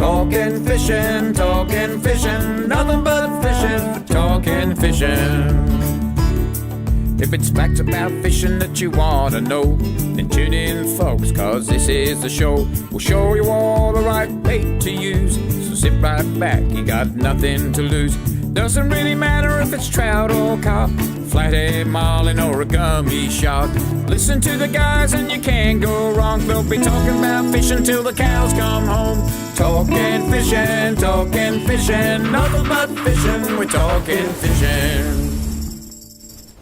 Talking fishing, nothing but fishing, talking fishing. If it's facts about fishing that you want to know, then tune in, folks, cause this is the show. We'll show you all the right bait to use, so sit right back, you got nothing to lose. Doesn't really matter if it's trout or carp, flathead, marlin or a gummy shark. Listen to the guys and you can't go wrong. They'll be talking about fishing till the cows come home. Talking fishing, nothing but fishing, we're talking fishing.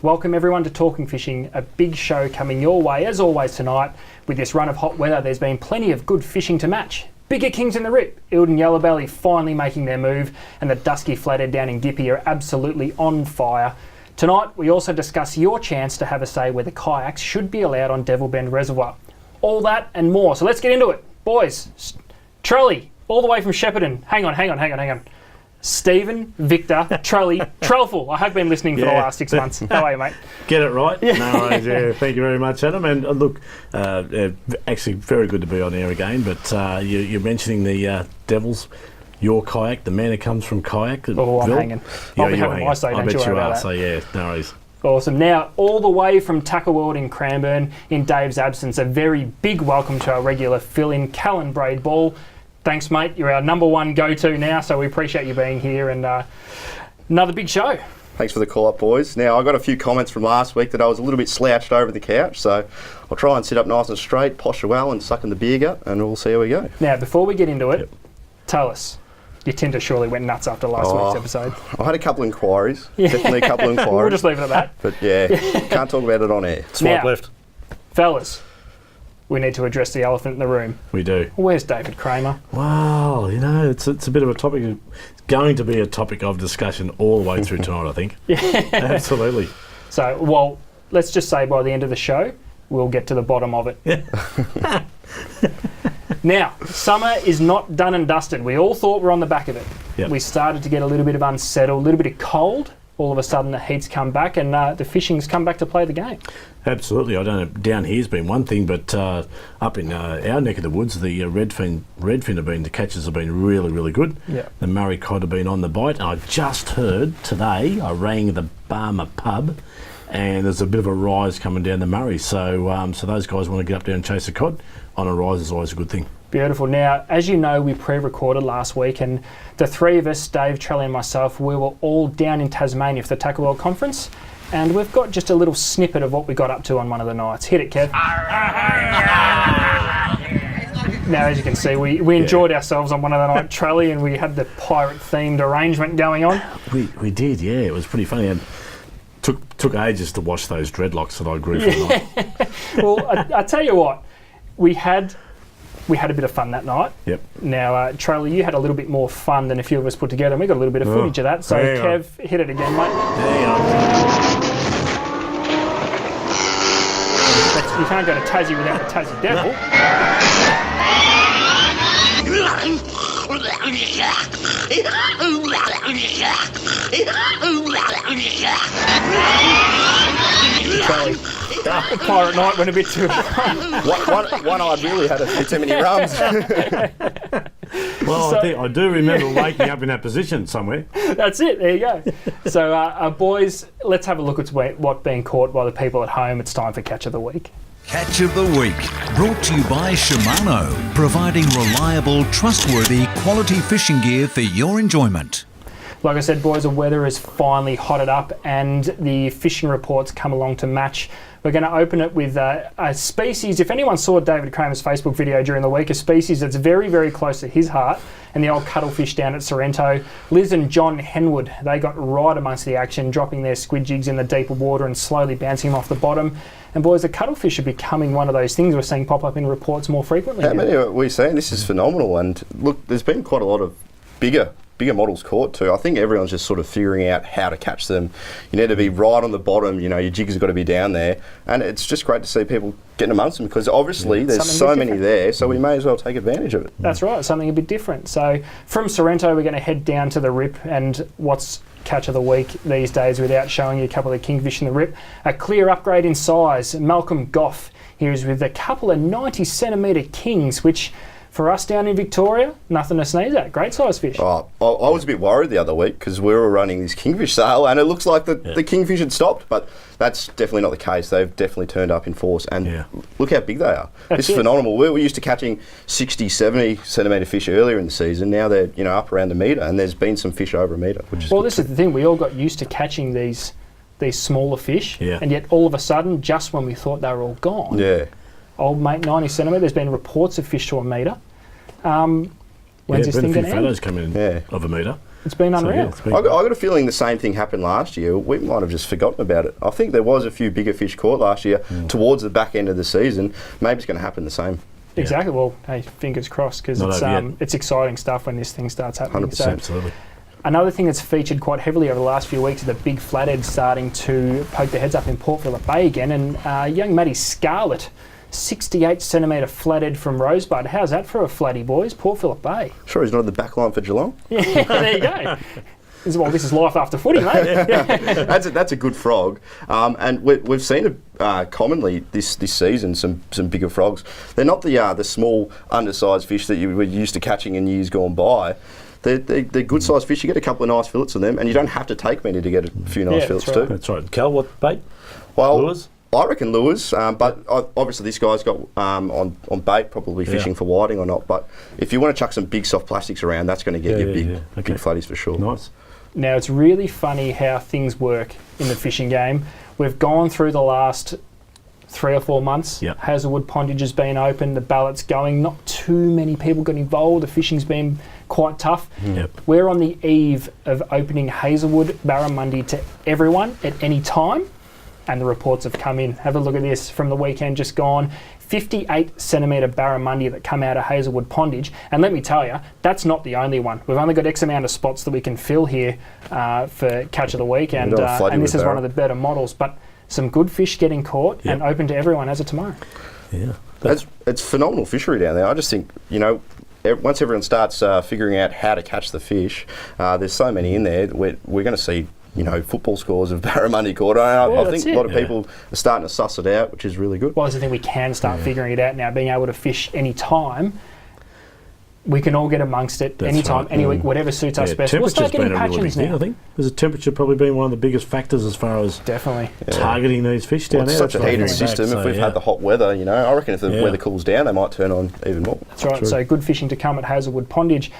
Welcome everyone to Talking Fishing, a big show coming your way as always tonight. With this run of hot weather, there's been plenty of good fishing to match. Bigger kings in the rip, Eld and Yellowbelly finally making their move, and the dusky flathead down in Gippy are absolutely on fire. Tonight we also discuss your chance to have a say whether kayaks should be allowed on Devil Bend Reservoir. All that and more, so let's get into it. Boys, Trelly, all the way from Shepparton. Hang on. Stephen, Victor, Trelly, Trellful. I have been listening for the last 6 months. How are you, mate? Get it right. Yeah. No worries. Yeah, thank you very much, Adam. And look, actually very good to be on air again. But you're mentioning the Devils, your kayak, the man who comes from kayak. Oh, I'm hanging. I'll be having my say, don't you worry about that. So yeah, no worries. Awesome. Now, all the way from Tackle World in Cranbourne, in Dave's absence, a very big welcome to our regular fill-in, Callan Braid Ball. Thanks, mate. You're our number one go-to now, so we appreciate you being here, and another big show. Thanks for the call-up, boys. Now, I got a few comments from last week that I was a little bit slouched over the couch, so I'll try and sit up nice and straight, posture well, and suck in the beer gut, and we'll see how we go. Now, before we get into it, tell us, your Tinder surely went nuts after last week's episode. I had a couple of inquiries, definitely a couple of inquiries. We'll just leave it at that. But yeah, can't talk about it on air. Swipe left. Fellas, we need to address the elephant in the room. We do. Where's David Kramer? Well, you know, it's a bit of a topic. It's going to be a topic of discussion all the way through tonight, I think. Yeah. Absolutely. So, well, let's just say by the end of the show, we'll get to the bottom of it. Yeah. Now, summer is not done and dusted. We all thought we're on the back of it. Yep. We started to get a little bit of unsettled, a little bit of cold. All of a sudden the heat's come back and the fishing's come back to play the game. Absolutely. I don't know, down here's been one thing, but up in our neck of the woods, the the catches have been really, really good. Yeah. The Murray cod have been on the bite. And I just heard today, I rang the Barmer pub, and there's a bit of a rise coming down the Murray. So so those guys want to get up there and chase a cod. On a rise is always a good thing. Beautiful. Now, as you know, we pre-recorded last week, and the three of us, Dave, Trelly and myself, we were all down in Tasmania for the Tackle World Conference, and we've got just a little snippet of what we got up to on one of the nights. Hit it, Kev. Now, as you can see, we enjoyed ourselves on one of the night, Trelly, and we had the pirate-themed arrangement going on. We did, yeah. It was pretty funny. And took ages to wash those dreadlocks that I grew from night. Well, I tell you what, we had a bit of fun that night. Yep. Now, Trelly, you had a little bit more fun than a few of us put together, and we got a little bit of footage of that. So, Kev, hit it again, mate. You can't go to Tassie without the Tassie Devil. Trelly, the pirate night went a bit too far. One-eyed really had a few too many rums. Well, so, I do remember waking up in that position somewhere. That's it. There you go. So, boys, let's have a look at what's being caught by the people at home. It's time for Catch of the Week. Catch of the Week, brought to you by Shimano, providing reliable, trustworthy, quality fishing gear for your enjoyment. Like I said, boys, the weather is finally hotted up and the fishing reports come along to match. We're going to open it with a species, if anyone saw David Kramer's Facebook video during the week, a species that's very, very close to his heart, and the old cuttlefish down at Sorrento. Liz and John Henwood, they got right amongst the action, dropping their squid jigs in the deeper water and slowly bouncing them off the bottom. And boys, the cuttlefish are becoming one of those things we're seeing pop up in reports more frequently. How many are we seeing? This is phenomenal. And look, there's been quite a lot of bigger models caught too. I think everyone's just sort of figuring out how to catch them. You need to be right on the bottom, you know, your jigs have got to be down there. And it's just great to see people getting amongst them because obviously there's so many there, so we may as well take advantage of it. That's right, something a bit different. So from Sorrento, we're going to head down to the Rip, and what's Catch of the Week these days without showing you a couple of kingfish in the Rip? A clear upgrade in size. Malcolm Goff here is with a couple of 90 centimetre kings, which For us down in Victoria, nothing to sneeze at. Great size fish. Oh, I was a bit worried the other week because we were running this kingfish sale and it looks like the kingfish had stopped, but that's definitely not the case. They've definitely turned up in force and look how big they are. This is phenomenal. We were used to catching 60, 70 centimetre fish earlier in the season. Now they're up around a metre and there's been some fish over a metre. Which is this is the thing. We all got used to catching these smaller fish and yet all of a sudden, just when we thought they were all gone, old mate 90 centimetre, there's been reports of fish to a metre. When's this thing going to end? Photos come in of a metre. It's been unreal. I got a feeling the same thing happened last year. We might have just forgotten about it. I think there was a few bigger fish caught last year towards the back end of the season. Maybe it's going to happen the same. Exactly. Well, hey, fingers crossed, because it's exciting stuff when this thing starts happening. 100%. Absolutely. Another thing that's featured quite heavily over the last few weeks is the big flatheads starting to poke their heads up in Port Phillip Bay again. And young Matty Scarlett, 68 centimetre flathead from Rosebud. How's that for a flatty, boys? Port Phillip Bay. Sure he's not on the back line for Geelong? Yeah, there you go. This is life after footy, mate. That's a good frog. And we've seen commonly this season some bigger frogs. They're not the small, undersized fish that you were used to catching in years gone by. They're good sized fish. You get a couple of nice fillets of them, and you don't have to take many to get a few nice fillets too. That's right. Cal, what bait? Well, lures? I reckon lures, but obviously this guy's got on bait, probably fishing for whiting or not. But if you want to chuck some big soft plastics around, that's going to get you big flatties for sure. Nice. Now, it's really funny how things work in the fishing game. We've gone through the last 3 or 4 months. Hazelwood Pondage has been open, the ballot's going, not too many people got involved, the fishing's been quite tough. We're on the eve of opening Hazelwood Barramundi to everyone at any time, and the reports have come in. Have a look at this from the weekend just gone. 58 centimetre barramundi that come out of Hazelwood Pondage, and let me tell you, that's not the only one. We've only got X amount of spots that we can fill here for Catch of the Week, and this is one of the better models, but some good fish getting caught and open to everyone as of tomorrow. It's phenomenal fishery down there. I just think, once everyone starts figuring out how to catch the fish, there's so many in there, we're going to see football scores of barramundi caught. I think a lot of people are starting to suss it out, which is really good. Well, that's the thing, we can start figuring it out now, being able to fish any time. We can all get amongst it anytime, any week, whatever suits us best. We'll start getting patches now. I think there's a temperature probably been one of the biggest factors as far as targeting these fish down there. It's such a heated system. If we've had the hot weather, I reckon if the weather cools down, they might turn on even more. That's right. So good fishing to come at Hazelwood Pondage.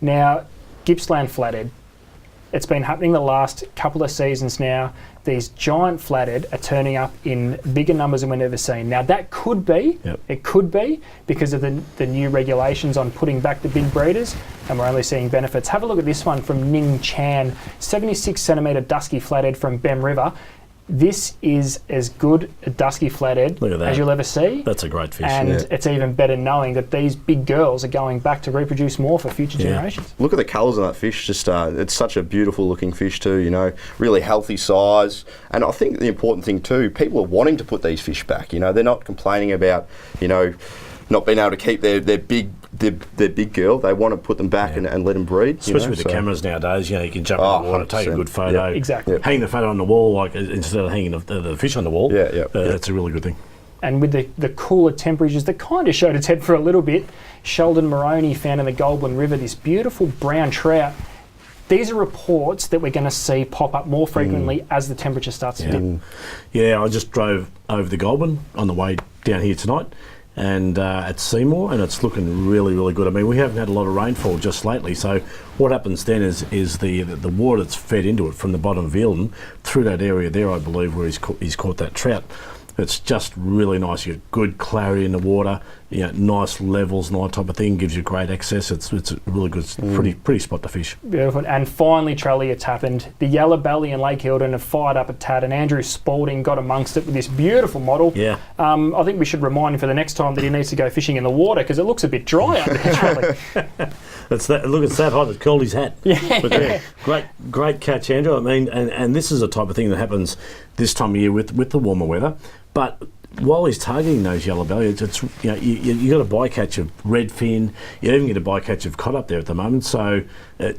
Now, Gippsland Flathead. It's been happening the last couple of seasons now. These giant flathead are turning up in bigger numbers than we've ever seen. Now that could be, it could be because of the new regulations on putting back the big breeders, and we're only seeing benefits. Have a look at this one from Ning Chan, 76 centimetre dusky flathead from Bem River. This is as good a dusky flathead as you'll ever see. That's a great fish. And it's even better knowing that these big girls are going back to reproduce more for future generations. Look at the colours of that fish. Just it's such a beautiful looking fish too, really healthy size. And I think the important thing too, people are wanting to put these fish back. They're not complaining about, not being able to keep their big girl. They want to put them back and let them breed. Especially with the cameras nowadays, you can jump in the water, 100%. Take a good photo. Exactly. Hang the photo on the wall, instead of hanging the fish on the wall. That's a really good thing. And with the cooler temperatures that kind of showed its head for a little bit, Sheldon Moroney found in the Goulburn River this beautiful brown trout. These are reports that we're going to see pop up more frequently as the temperature starts to dip. Yeah, I just drove over the Goulburn on the way down here tonight, and at Seymour, and it's looking really, really good. I mean, we haven't had a lot of rainfall just lately, so what happens then is the water that's fed into it from the bottom of Eildon through that area there, I believe, where he's caught that trout. It's just really nice. You get good clarity in the water, nice levels and all that type of thing. Gives you great access. It's a really good, pretty spot to fish. Beautiful. And finally, Trelly, it's happened. The Yellow Belly and Lake Eildon have fired up a tad, and Andrew Spalding got amongst it with this beautiful model. Yeah. I think we should remind him for the next time that he needs to go fishing in the water because it looks a bit dry out there, Trelly. It's that hot. It curled his hat. But great catch, Andrew. I mean, and this is a type of thing that happens this time of year with the warmer weather. But while he's targeting those yellow belly, it's you got a bycatch of redfin. You even get a bycatch of cod up there at the moment. So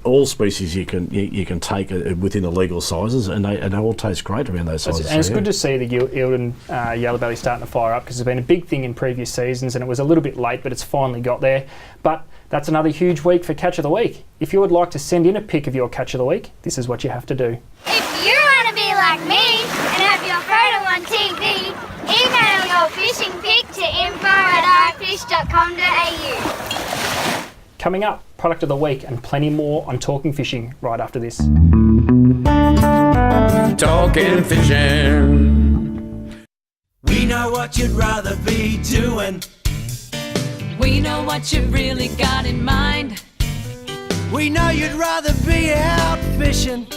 all species you can take within the legal sizes, and they all taste great around those sizes. And it's good to see the Eildon yellow belly starting to fire up, because it's been a big thing in previous seasons, and it was a little bit late, but it's finally got there. But that's another huge week for Catch of the Week. If you would like to send in a pic of your Catch of the Week, this is what you have to do. If you want to be like me and have your photo on TV, email your fishing pic to info@ifish.com.au. Coming up, Product of the Week and plenty more on Talking Fishing right after this. Talking fishing. We know what you'd rather be doing. We know what you've really got in mind. We know you'd rather be out fishing.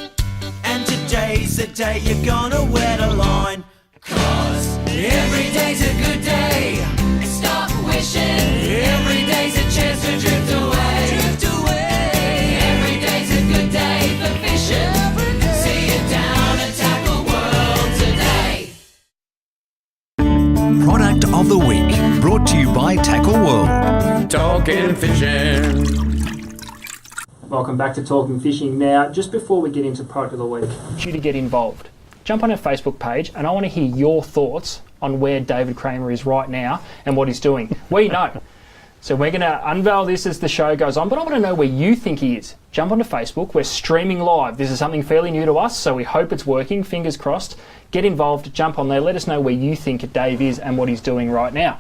And today's the day you're gonna wet a line. 'Cause every day's a good day. Stop wishing. Every day's a chance to drift away. Drift away. Every day's a good day for fishing. See you down at Tackle World today. Product of the Week, brought to you by Tackle World. Talking fishing. Welcome back to Talking Fishing. Now, just before we get into Product of the Week, I want you to get involved. Jump on our Facebook page, and I want to hear your thoughts on where David Kramer is right now and what he's doing. We know. So we're going to unveil this as the show goes on, but I want to know where you think he is. Jump onto Facebook. We're streaming live. This is something fairly new to us, so we hope it's working. Fingers crossed. Get involved. Jump on there. Let us know where you think Dave is and what he's doing right now.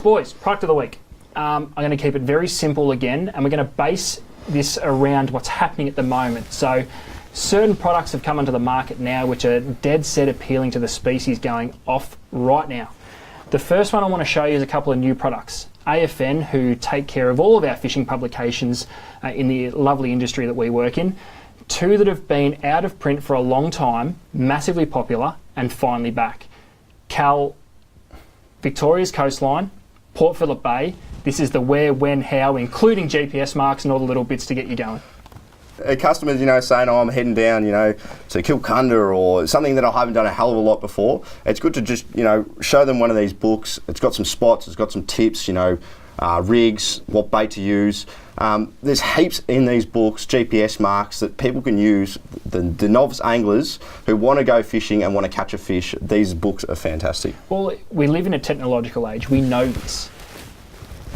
Boys, Product of the Week. I'm going to keep it very simple again, and we're going to base this around what's happening at the moment. So certain products have come onto the market now which are dead set appealing to the species going off right now. The first one I want to show you is a couple of new products. AFN, who take care of all of our fishing publications in the lovely industry that we work in. Two that have been out of print for a long time, massively popular, and finally back. Cal, Victoria's Coastline, Port Phillip Bay. This is the where, when, how, including GPS marks and all the little bits to get you going. Customers, saying, I'm heading down, to Kilcunda or something that I haven't done a hell of a lot before. It's good to just, show them one of these books. It's got some spots, it's got some tips, rigs, what bait to use. There's heaps in these books, GPS marks that people can use. The novice anglers who want to go fishing and want to catch a fish, these books are fantastic. Well, we live in a technological age. We know this.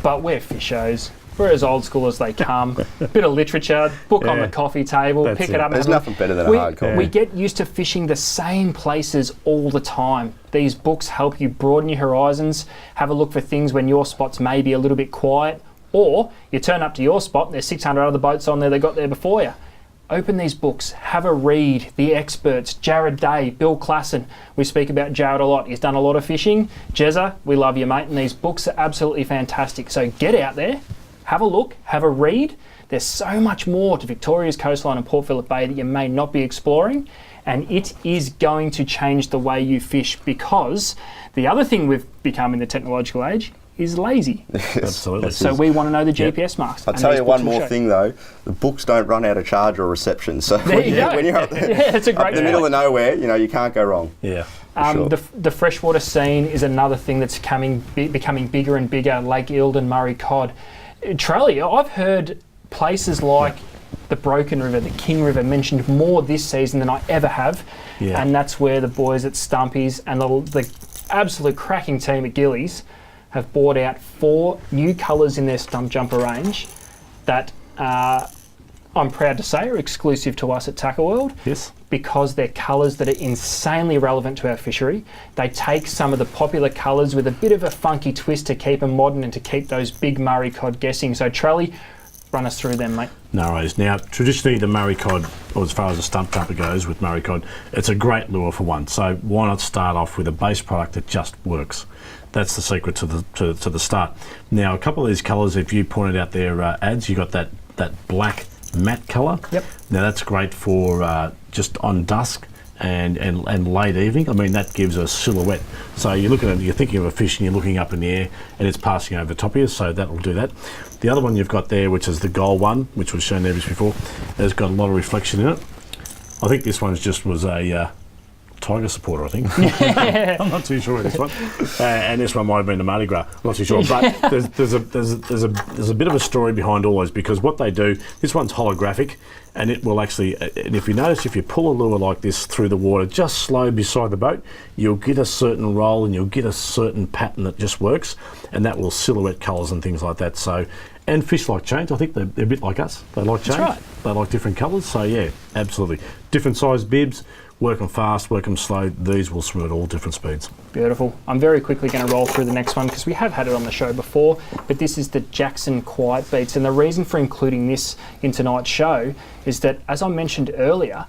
But we're fishers. We're as old school as they come. Bit of literature, book on the coffee table, pick it up. There's nothing better than a hard copy. We get used to fishing the same places all the time. These books help you broaden your horizons, have a look for things when your spots may be a little bit quiet, or you turn up to your spot and there's 600 other boats on there that got there before you. Open these books, have a read. The experts, Jared Day, Bill Klassen. We speak about Jared a lot. He's done a lot of fishing. Jezza, we love you, mate. And these books are absolutely fantastic. So get out there, have a look, have a read. There's so much more to Victoria's Coastline and Port Phillip Bay that you may not be exploring. And it is going to change the way you fish, because the other thing we've become in the technological age is lazy. Absolutely. So we want to know the GPS marks. I'll tell you one more thing though, the books don't run out of charge or reception. So when you're up there, that's a great up in the middle of nowhere, you can't go wrong. Yeah. Sure. The freshwater scene is another thing that's becoming bigger and bigger. Lake Eildon, Murray Cod. Trelly, I've heard places like the Broken River, the King River mentioned more this season than I ever have. Yeah. And that's where the boys at Stumpy's and the absolute cracking team at Gillies have brought out 4 new colours in their stump jumper range that I'm proud to say are exclusive to us at Tackle World. Yes. Because they're colours that are insanely relevant to our fishery. They take some of the popular colours with a bit of a funky twist to keep them modern and to keep those big Murray Cod guessing. So Trelly, run us through them, mate. No worries. Now, traditionally the Murray Cod, or as far as the stump jumper goes with Murray Cod, it's a great lure for one. So why not start off with a base product that just works? That's the secret to the start. Now, a couple of these colours, if you pointed out their ads, you got that black matte colour. Yep. Now that's great for just on dusk and late evening. I mean, that gives a silhouette. So you're looking at, you're thinking of a fish and you're looking up in the air and it's passing over the top of you, so that will do that. The other one you've got there, which is the gold one, which was shown there just before, has got a lot of reflection in it. I think this one's just was a Tiger supporter, I think. I'm not too sure with this one. And this one might have been the Mardi Gras. I'm not too sure. But there's a bit of a story behind all those, because what they do, this one's holographic, and it will actually, and if you notice, if you pull a lure like this through the water, just slow beside the boat, you'll get a certain roll and you'll get a certain pattern that just works, and that will silhouette colours and things like that. So, and fish like change. I think they're a bit like us. They like change. That's right. They like different colours. So yeah, absolutely. Different size bibs, work them fast, work them slow. These will swim at all different speeds. Beautiful. I'm very quickly going to roll through the next one because we have had it on the show before, but this is the Jackson Quiet Beats. And the reason for including this in tonight's show is that, as I mentioned earlier,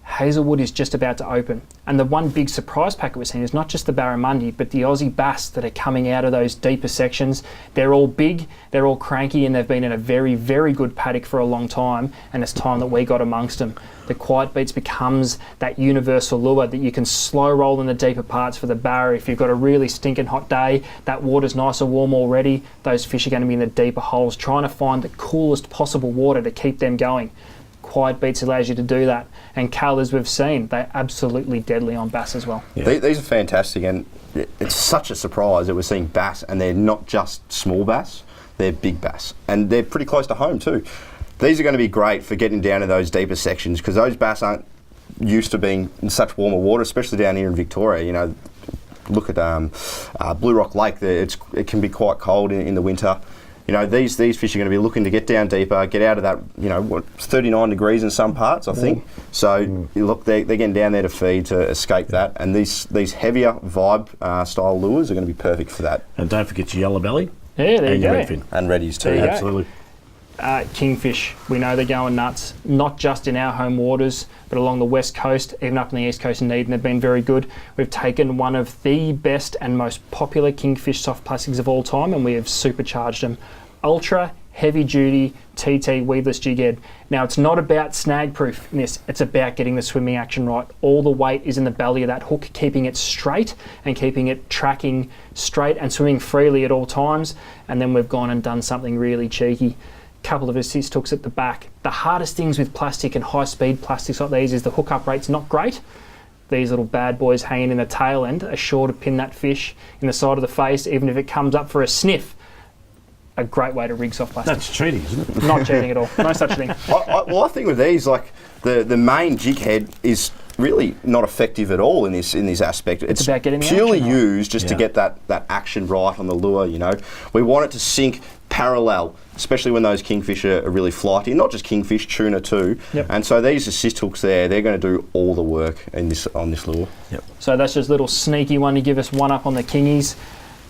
Hazelwood is just about to open. And the one big surprise packet we're seeing is not just the barramundi, but the Aussie bass that are coming out of those deeper sections. They're all big, they're all cranky, and they've been in a very, very good paddock for a long time, and it's time that we got amongst them. The Quiet Beats becomes that universal lure that you can slow roll in the deeper parts for the barra. If you've got a really stinking hot day, that water's nice and warm already, those fish are going to be in the deeper holes, trying to find the coolest possible water to keep them going. Quiet Beats allows you to do that. And Cal, as we've seen, they're absolutely deadly on bass as well. Yeah. These are fantastic, and it's such a surprise that we're seeing bass, and they're not just small bass, they're big bass. And they're pretty close to home too. These are going to be great for getting down to those deeper sections, because those bass aren't used to being in such warmer water, especially down here in Victoria. You know, look at Blue Rock Lake, it can be quite cold in the winter. You know, these fish are going to be looking to get down deeper, get out of that, you know, 39 degrees in some parts, I think. So, look, they're getting down there to feed, to escape that. And these heavier vibe style lures are going to be perfect for that. And don't forget your yellow belly. Yeah, there and you your go. redfin. And reddies too. There you go. Absolutely. Kingfish, we know they're going nuts, not just in our home waters, but along the west coast, even up on the east coast in Eden, they've been very good. We've taken one of the best and most popular kingfish soft plastics of all time, and we have supercharged them. Ultra heavy duty TT weedless jig head. Now, it's not about snag proof in this, it's about getting the swimming action right. All the weight is in the belly of that hook, keeping it straight and keeping it tracking straight and swimming freely at all times. And then we've gone and done something really cheeky. Couple of assist hooks at the back. The hardest things with plastic and high speed plastics like these is the hookup rate's not great. These little bad boys hanging in the tail end are sure to pin that fish in the side of the face, even if it comes up for a sniff. A great way to rig soft plastic. That's cheating, isn't it? Not cheating at all. No such thing. I think with these, like the main jig head is really not effective at all in this aspect. It's about getting the purely action right. used just to get that action right on the lure. You know, we want it to sink parallel, especially when those kingfish are really flighty. Not just kingfish, tuna too. Yep. And so these assist hooks there, they're going to do all the work on this lure. Yep. So that's just a little sneaky one to give us one up on the kingies.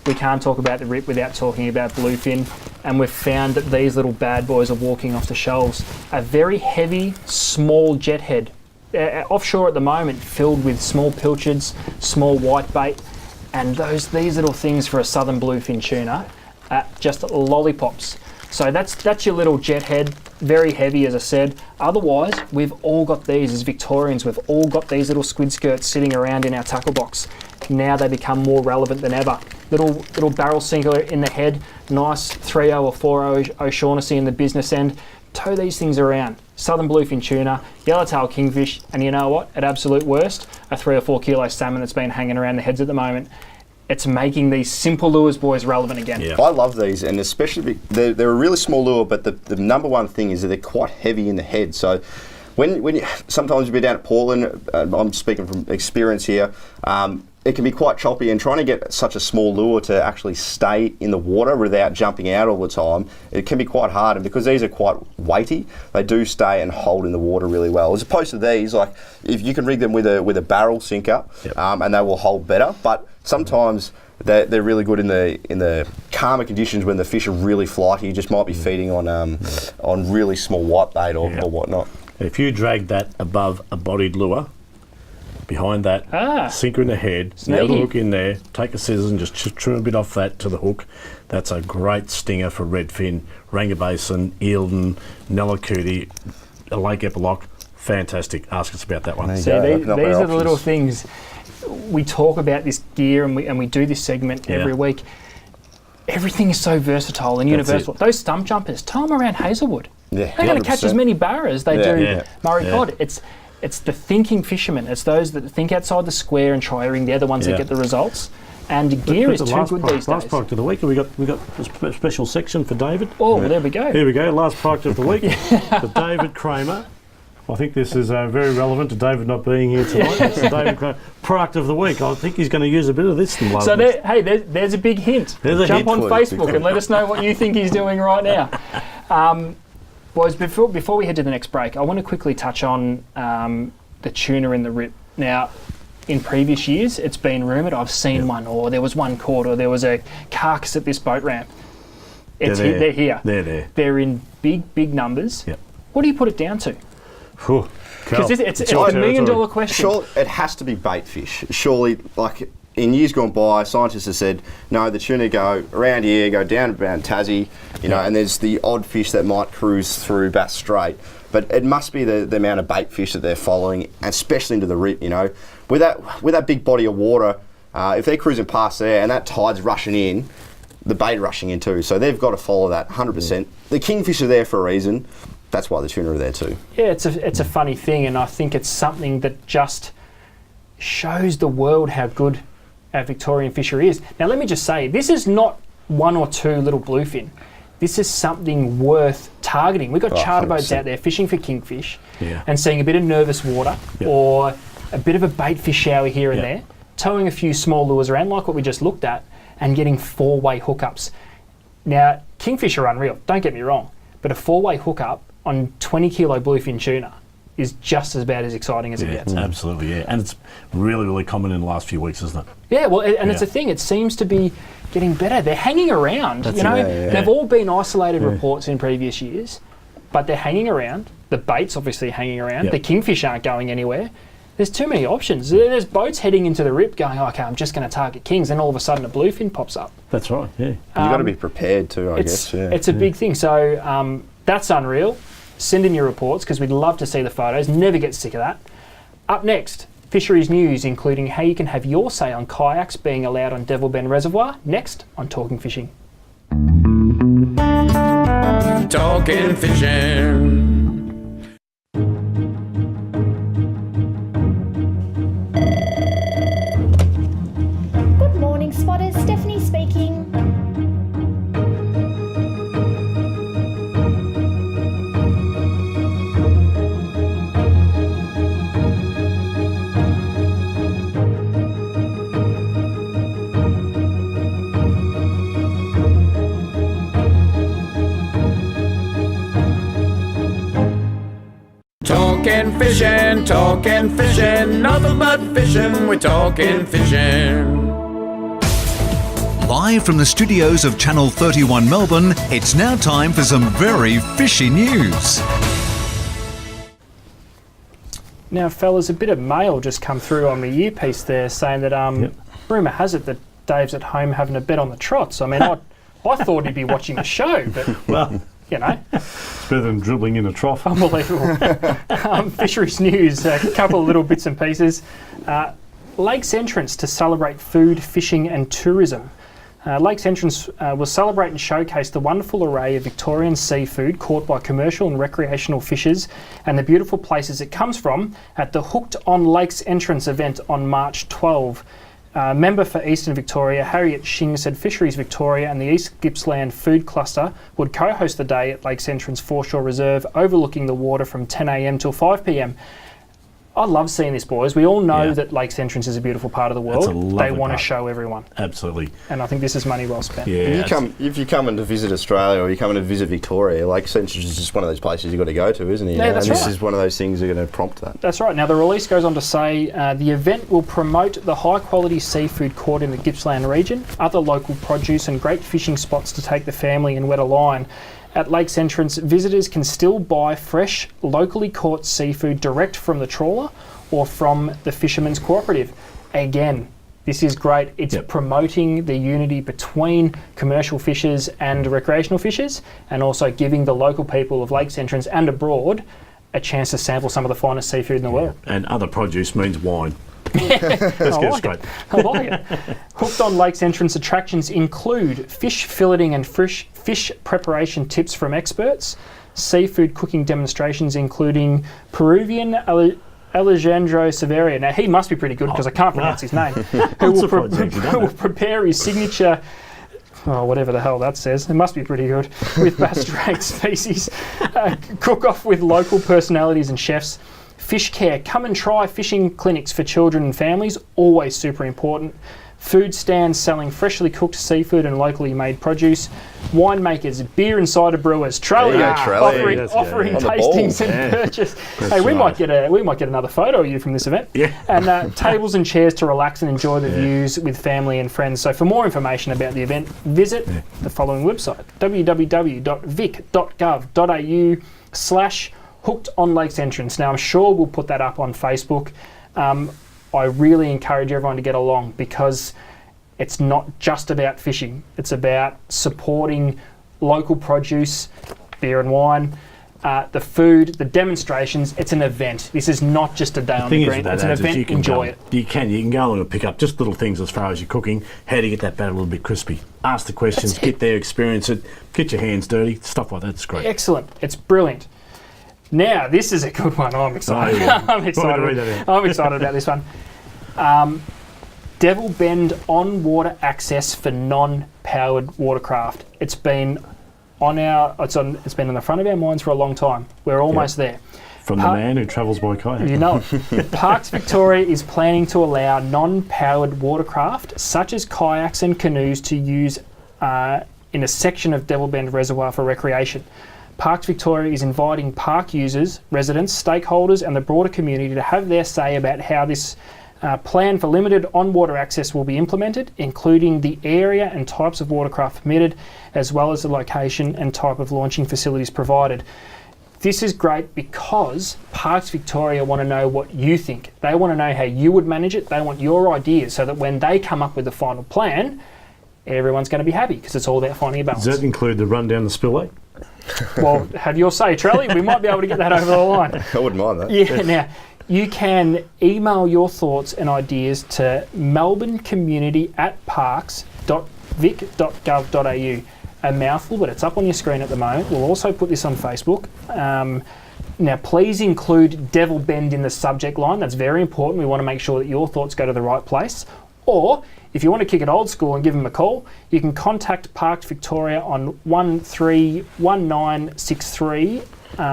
We can't talk about the rip without talking about bluefin, and we've found that these little bad boys are walking off the shelves. A very heavy, small jet head. Offshore at the moment, filled with small pilchards, small whitebait, and these little things for a southern bluefin tuna are just lollipops. So that's your little jet head, very heavy as I said. Otherwise, we've all got these as Victorians, we've all got these little squid skirts sitting around in our tackle box. Now they become more relevant than ever. Little barrel sinker in the head, nice 3.0 or 4.0 O'Shaughnessy in the business end. Tow these things around. Southern bluefin tuna, yellowtail kingfish, and you know what? At absolute worst, a 3 or 4 kilo salmon that's been hanging around the heads at the moment. It's making these simple lures, boys, relevant again. Yeah. I love these, and especially they're a really small lure, but the number one thing is that they're quite heavy in the head. So when you, sometimes you'll be down at Portland, I'm speaking from experience here, it can be quite choppy, and trying to get such a small lure to actually stay in the water without jumping out all the time, it can be quite hard. And because these are quite weighty, they do stay and hold in the water really well. As opposed to these, like if you can rig them with a barrel sinker, and they will hold better. But sometimes they're really good in the calmer conditions when the fish are really flighty. You just might be feeding on really small whitebait or whatnot. If you drag that above a bodied lure, behind that, sinker in the head, nail the hook in there, take a scissors and just trim a bit off that to the hook. That's a great stinger for redfin, Ranger Basin, Eildon, Nellacooty, Lake Epilock. Fantastic. Ask us about that one. See, these are the little things. We talk about this gear and we do this segment every week. Everything is so versatile and universal. Those stump jumpers, tow them around Hazelwood. Yeah, they're going to catch as many barras as they do Murray cod. It's the thinking fishermen. It's those that think outside the square and try everything. They're the ones that get the results. And gear is too good these days. Last product of the week, we got a special section for David. Oh, there we go. Here we go. Last product of the week for David Kramer. I think this is very relevant to David not being here tonight. It's the David Kramer product of the week. I think he's going to use a bit of this. So there's a big hint. Jump on Facebook and let us know what you think he's doing right now. Boys, before we head to the next break, I want to quickly touch on the tuna in the rip. Now, in previous years, it's been rumoured, I've seen one, or there was one caught, or there was a carcass at this boat ramp. They're here. They're there. They're in big numbers. Yep. What do you put it down to? Because it's a $1 million question. Sure, it has to be bait fish. Surely, like in years gone by, scientists have said, no, the tuna go around here, go down around Tassie, and there's the odd fish that might cruise through Bass Strait. But it must be the amount of bait fish that they're following, especially into the rip, With that big body of water, if they're cruising past there and that tide's rushing in, the bait rushing in too. So they've got to follow that 100%. The kingfish are there for a reason. That's why the tuna are there too. Yeah, it's a funny thing, and I think it's something that just shows the world how good our Victorian fishery is. Now, let me just say, this is not one or two little bluefin. This is something worth targeting. We've got charter boats out there fishing for kingfish and seeing a bit of nervous water or a bit of a bait fish shower here and there, towing a few small lures around like what we just looked at and getting 4-way hookups. Now, kingfish are unreal, don't get me wrong, but a 4-way hookup on 20 kilo bluefin tuna is just as bad as exciting as it gets. Absolutely, yeah. And it's really, really common in the last few weeks, isn't it? Yeah, well, and it's a thing. It seems to be getting better. They're hanging around. They've all been isolated reports in previous years, but they're hanging around. The bait's obviously hanging around. The kingfish aren't going anywhere. There's too many options. There's boats heading into the rip going, okay, I'm just going to target kings, and all of a sudden a bluefin pops up. That's right, yeah. You've got to be prepared too, I guess. Yeah. It's a big thing. So that's unreal. Send in your reports because we'd love to see the photos. Never get sick of that. Up next, fisheries news, including how you can have your say on kayaks being allowed on Devil Bend Reservoir. Next on Talking Fishing. Talking fishing. Good morning, spotters. Stephanie speaking. Talking fishing, nothing but fishing, we're talking fishing. Live from the studios of Channel 31 Melbourne, it's now time for some very fishy news. Now, fellas, a bit of mail just come through on my earpiece there saying that rumour has it that Dave's at home having a bet on the trots. I mean, I thought he'd be watching the show, but... Well... It's better than dribbling in a trough. Unbelievable. Fisheries news, a couple of little bits and pieces. Lakes Entrance to celebrate food, fishing and tourism. Lakes Entrance will celebrate and showcase the wonderful array of Victorian seafood caught by commercial and recreational fishers and the beautiful places it comes from at the Hooked on Lakes Entrance event on March 12. Member for Eastern Victoria, Harriet Shing, said Fisheries Victoria and the East Gippsland Food Cluster would co-host the day at Lakes Entrance Foreshore Reserve, overlooking the water from 10 a.m. till 5 p.m. I love seeing this, boys. We all know that Lakes Entrance is a beautiful part of the world. They want to show everyone. Absolutely. And I think this is money well spent. Yeah, if you come in to visit Australia or you come in to visit Victoria, Lakes Entrance is just one of those places you've got to go to, isn't it? Yeah, that's and right. This is one of those things that are going to prompt that. That's right. Now, the release goes on to say the event will promote the high-quality seafood caught in the Gippsland region, other local produce and great fishing spots to take the family and wet a line. At Lakes Entrance, visitors can still buy fresh, locally caught seafood direct from the trawler or from the Fishermen's Cooperative. Again, this is great. It's promoting the unity between commercial fishers and recreational fishers, and also giving the local people of Lakes Entrance and abroad a chance to sample some of the finest seafood in the world. And other produce means wine. Let's get straight. I like it. Hooked on Lakes Entrance attractions include fish filleting and fish preparation tips from experts, seafood cooking demonstrations including Peruvian Alejandro Severia. Now, he must be pretty good because I can't pronounce his name. who will prepare his signature, whatever the hell that says. It must be pretty good. With bass-dragged species. Cook-off with local personalities and chefs. Fish care. Come and try fishing clinics for children and families. Always super important. Food stands selling freshly cooked seafood and locally made produce. Winemakers, beer and cider brewers, Trelly, offering tastings and purchase. Hey, we might get another photo of you from this event. Yeah. And tables and chairs to relax and enjoy the views with family and friends. So for more information about the event, visit the following website: www.vic.gov.au/Hooked on Lakes Entrance. Now I'm sure we'll put that up on Facebook. I really encourage everyone to get along because it's not just about fishing. It's about supporting local produce, beer and wine, the food, the demonstrations. It's an event. This is not just a day on the green. It's an event. Enjoy it. You can go along and pick up just little things as far as your cooking, how to get that batter a little bit crispy. Ask the questions, get there, experience it, get your hands dirty, stuff like that. It's great. Excellent. It's brilliant. Now, this is a good one. I'm excited. I'm excited about this one. Devil Bend on-water access for non-powered watercraft. It's been on the front of our minds for a long time. We're almost there. From the man who travels by kayak. You know it. Parks Victoria is planning to allow non-powered watercraft, such as kayaks and canoes, to use in a section of Devil Bend Reservoir for recreation. Parks Victoria is inviting park users, residents, stakeholders and the broader community to have their say about how this plan for limited on-water access will be implemented, including the area and types of watercraft permitted, as well as the location and type of launching facilities provided. This is great because Parks Victoria want to know what you think. They want to know how you would manage it. They want your ideas so that when they come up with the final plan, everyone's going to be happy because it's all about finding a balance. Does that include the run down the spillway? Well, have your say, Trelly. We might be able to get that over the line. I wouldn't mind that. Yeah, now, you can email your thoughts and ideas to melbournecommunity@parks.vic.gov.au. A mouthful, but it's up on your screen at the moment. We'll also put this on Facebook. Now, please include Devil Bend in the subject line. That's very important. We want to make sure that your thoughts go to the right place. Or, if you want to kick it old school and give them a call, you can contact Parks Victoria on 131963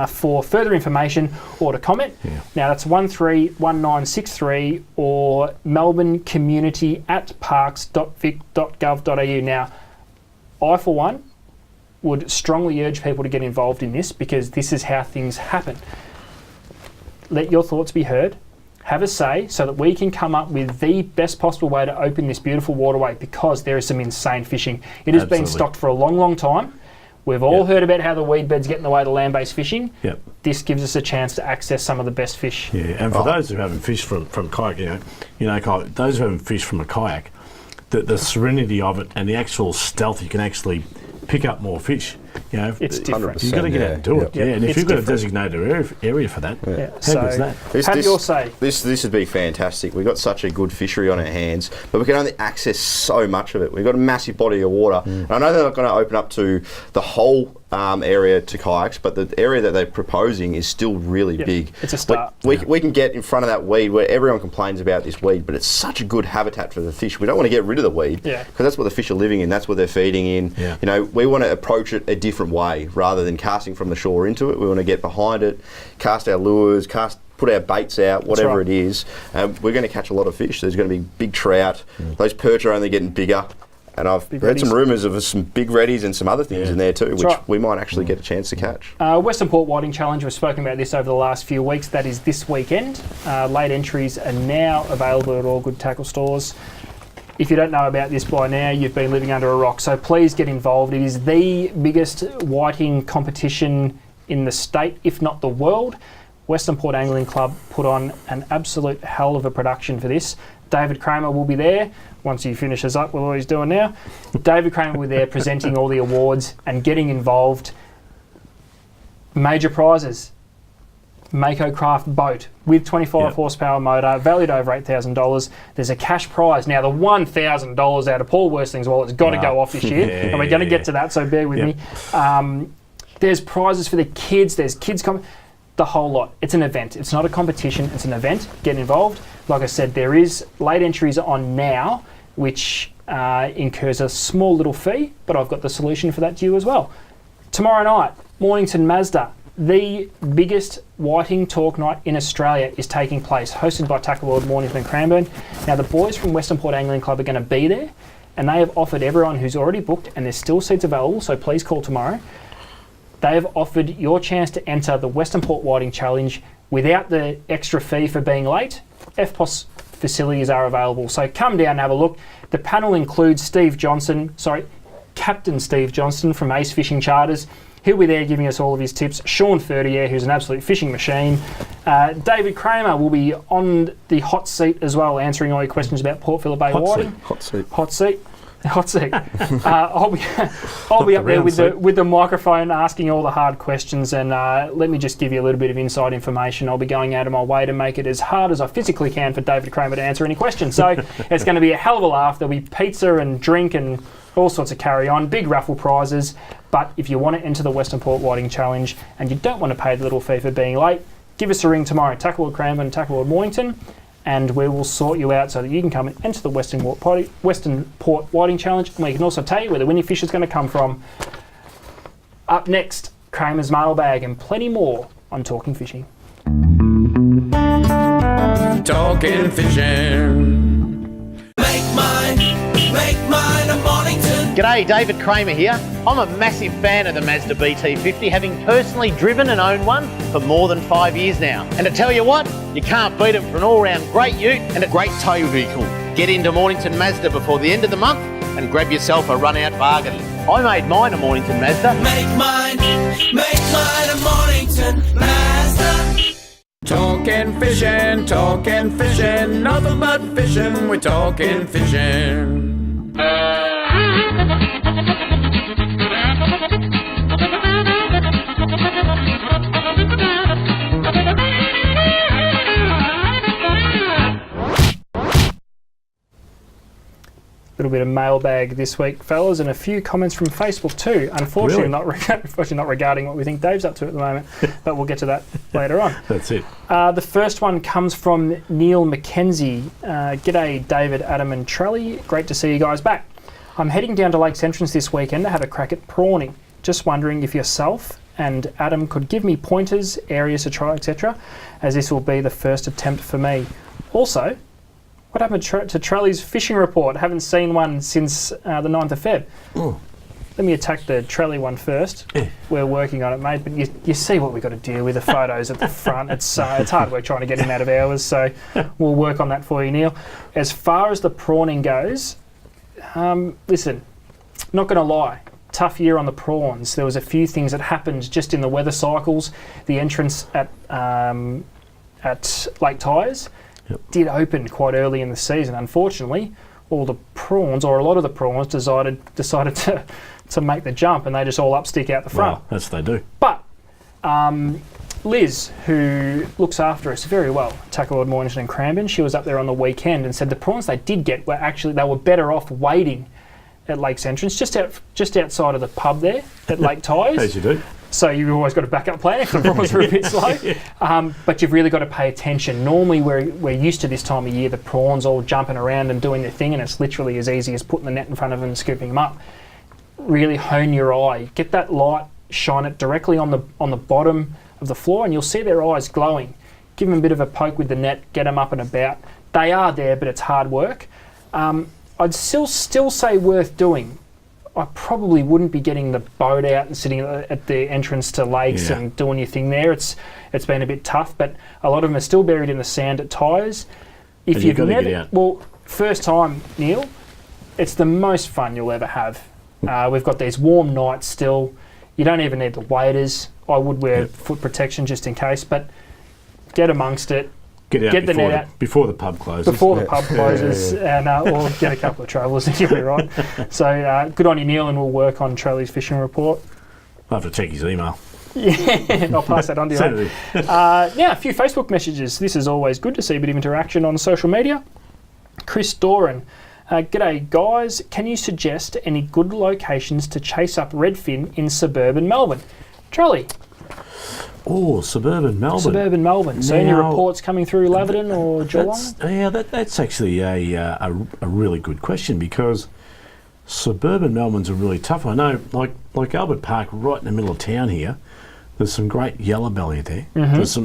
for further information or to comment. Yeah. Now that's 131963 or melbournecommunity@parks.vic.gov.au. Now, I for one would strongly urge people to get involved in this because this is how things happen. Let your thoughts be heard. Have a say so that we can come up with the best possible way to open this beautiful waterway because there is some insane fishing. It has been stocked for a long, long time. We've all heard about how the weed beds get in the way to land-based fishing. Yep. This gives us a chance to access some of the best fish. Yeah, and for those who haven't fished from kayak, those who haven't fished from a kayak, the serenity of it and the actual stealth, you can actually pick up more fish. It's different. You've got to get out and do it. Yeah, and if you've got a designated area for that, how good's that? Have your say. This would be fantastic. We've got such a good fishery on our hands, but we can only access so much of it. We've got a massive body of water. And I know they're not going to open up to the whole area to kayaks, but the area that they're proposing is still really big. It's a start. We can get in front of that weed where everyone complains about this weed, but it's such a good habitat for the fish. We don't want to get rid of the weed because that's what the fish are living in. That's what they're feeding in. Yeah. We want to approach it a different way rather than casting from the shore into it. We want to get behind it, cast our lures, put our baits out, whatever it is. We're going to catch a lot of fish. There's going to be big trout. Those perch are only getting bigger. And I've heard some rumours of some big reddies and some other things in there too, which we might actually get a chance to catch. Western Port Whiting Challenge, we've spoken about this over the last few weeks. That is this weekend. Late entries are now available at all good tackle stores. If you don't know about this by now, you've been living under a rock. So please get involved. It is the biggest whiting competition in the state, if not the world. Western Port Angling Club put on an absolute hell of a production for this. David Kramer will be there once he finishes up with what he's doing now. David Kramer will be there presenting all the awards and getting involved. Major prizes. Mako Craft boat with 25 horsepower motor, valued over $8,000. There's a cash prize. Now, the $1,000 out of Paul Worstling's wallet's got to go off this year, and we're going to get to that, so bear with me. There's prizes for the kids. There's kids coming. the whole lot. It's an event. It's not a competition. It's an event. Get involved. Like I said, there is late entries on now, which incurs a small little fee, but I've got the solution for that to you as well. Tomorrow night, Mornington Mazda, the biggest whiting talk night in Australia is taking place, hosted by Tackle World Mornington and Cranbourne. Now, the boys from Western Port Angling Club are going to be there, and they have offered everyone who's already booked, and there's still seats available, so please call tomorrow. They have offered your chance to enter the Western Port Whiting Challenge without the extra fee for being late. FPOS facilities are available, so come down and have a look. The panel includes Captain Steve Johnston from Ace Fishing Charters. He'll be there giving us all of his tips. Sean Fertier, who's an absolute fishing machine. David Kramer will be on the hot seat as well, answering all your questions about Port Phillip Bay whiting. Hot seat. I'll be up there with the microphone asking all the hard questions, and let me just give you a little bit of inside information. I'll be going out of my way to make it as hard as I physically can for David Kramer to answer any questions. So it's going to be a hell of a laugh. There'll be pizza and drink and all sorts of carry on, big raffle prizes. But if you want to enter the Western Port Whiting Challenge and you don't want to pay the little fee for being late, give us a ring tomorrow, Tackle World Cranbourne and Tackle World Mornington, and we will sort you out so that you can come and enter the Western Port Whiting Challenge. And we can also tell you where the winning fish is going to come from. Up next, Kramer's mailbag and plenty more on Talking Fishing. Talking Fishing. Make mine a Mornington. G'day, David Kramer here. I'm a massive fan of the Mazda BT50, having personally driven and owned one for more than 5 years now. And to tell you what, you can't beat it for an all-round great ute and a great tow vehicle. Get into Mornington Mazda before the end of the month and grab yourself a run-out bargain. I made mine a Mornington Mazda. Make mine a Mornington Mazda. Talking fishing, nothing but fishing, we're talking fishing. Little bit of mailbag this week, fellas, and a few comments from Facebook too. Unfortunately, not regarding what we think Dave's up to at the moment, but we'll get to that later on. That's it. The first one comes from Neil McKenzie. G'day, David, Adam and Trelly. Great to see you guys back. I'm heading down to Lakes Entrance this weekend to have a crack at prawning. Just wondering if yourself and Adam could give me pointers, areas to try, etc., as this will be the first attempt for me. Also, what happened to Trelly's fishing report? Haven't seen one since the 9th of Feb. Oh. Let me attack the Trelly one first. Yeah. We're working on it, mate, but you see what we've got to deal with, the photos at the front. It's hard work trying to get him out of hours, so we'll work on that for you, Neil. As far as the prawning goes, listen, not going to lie, tough year on the prawns. There was a few things that happened just in the weather cycles. The entrance at Lake Tyers did open quite early in the season. Unfortunately, all the prawns, or a lot of the prawns, decided to make the jump, and they just all upstick out the front. Well, that's what they do. But Liz, who looks after us very well, Tackle World Mornington and Cranbourne, she was up there on the weekend and said the prawns they did get were actually, they were better off waiting at Lakes Entrance, just outside of the pub there at Lake Tyers. As you do. So you've always got a backup plan if the prawns are a bit slow. But you've really got to pay attention. Normally we're used to this time of year, the prawns all jumping around and doing their thing, and it's literally as easy as putting the net in front of them and scooping them up. Really hone your eye. Get that light, shine it directly on the bottom of the floor, and you'll see their eyes glowing. Give them a bit of a poke with the net, get them up and about. They are there, but it's hard work. I'd still say worth doing. I probably wouldn't be getting the boat out and sitting at the entrance to lakes and doing your thing there. It's been a bit tough, but a lot of them are still buried in the sand at Tyers. If you've never, get out. Well, first time, Neil, it's the most fun you'll ever have. We've got these warm nights still. You don't even need the waders. I would wear foot protection just in case, but get amongst it. Get the net out before the pub closes. Before the pub closes, and or get a couple of travellers and you'll be right. So good on you, Neil, and we'll work on Trelly's fishing report. I'll have to check his email. Yeah, I'll pass that on to you. Now, a few Facebook messages. This is always good to see a bit of interaction on social media. Chris Doran. G'day, guys. Can you suggest any good locations to chase up redfin in suburban Melbourne? Charlie. Oh, suburban Melbourne. Suburban Melbourne. So any Now, reports coming through Laverton or Geelong? That's actually a really good question, because suburban Melbourne's a really tough one. I know, like Albert Park, right in the middle of town here, there's some great yellow belly there.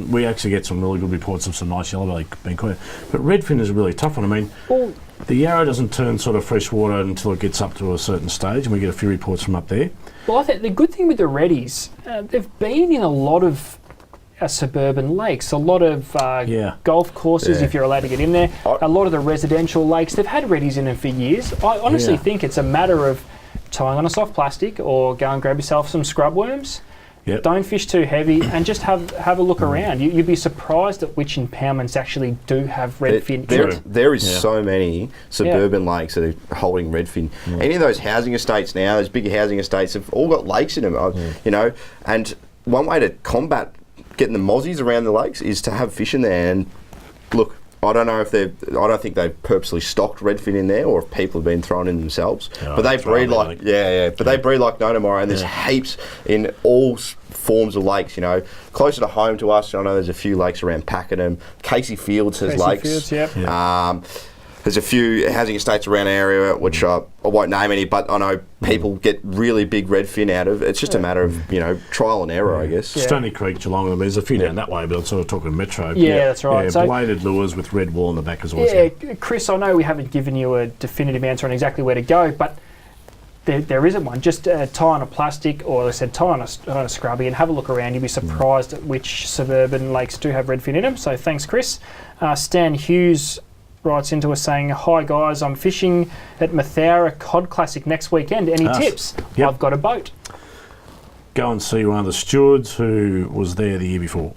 We actually get some really good reports of some nice yellow belly being caught. But redfin is a really tough one. I mean, the Yarra doesn't turn sort of fresh water until it gets up to a certain stage, and we get a few reports from up there. Well, I think the good thing with the reddies, they've been in a lot of suburban lakes, a lot of golf courses, if you're allowed to get in there, a lot of the residential lakes, they've had reddies in them for years. I honestly think it's a matter of tying on a soft plastic or go and grab yourself some scrub worms. Yep. Don't fish too heavy and just have a look around. You'd be surprised at which impoundments actually do have redfin. There is so many suburban lakes that are holding redfin. Any of those housing estates now, those bigger housing estates, have all got lakes in them. You know, and one way to combat getting the mozzies around the lakes is to have fish in there. And look, I don't think they've purposely stocked redfin in there, or if people have been thrown in themselves. But they breed like they breed like no tomorrow, and there's heaps in all forms of lakes. You know, closer to home to us, I know there's a few lakes around Pakenham. Casey Fields has lakes. There's a few housing estates around our area, which I won't name any, but I know people get really big redfin out of. It's just a matter of, trial and error, I guess. Stony Creek, Geelong, there's a few down that way, but I'm sort of talking metro. Yeah, that's right. So, bladed lures with red wall in the back as well. Yeah, Chris, I know we haven't given you a definitive answer on exactly where to go, but there isn't one. Just tie on a plastic, or as I said, tie on a scrubby and have a look around. You'll be surprised at which suburban lakes do have redfin in them. So thanks, Chris. Stan Hughes writes into us saying, "Hi guys, I'm fishing at Mathara Cod Classic next weekend. Any tips? Yep. I've got a boat." Go and see one of the stewards who was there the year before.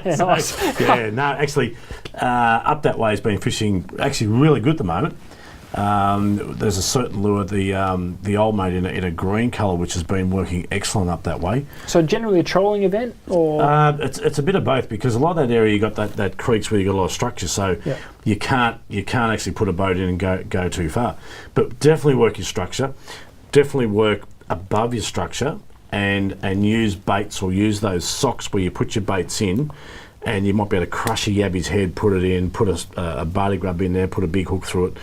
Nice. Actually, up that way has been fishing actually really good at the moment. There's a certain lure, the old mate in a green colour, which has been working excellent up that way. So generally a trolling event, or it's a bit of both, because a lot of that area you got that creeks where you got a lot of structure, so you can't actually put a boat in and go too far. But definitely work your structure, definitely work above your structure, and use baits, or use those socks where you put your baits in. And you might be able to crush a yabby's head, put it in, put a barley grub in there, put a big hook through it,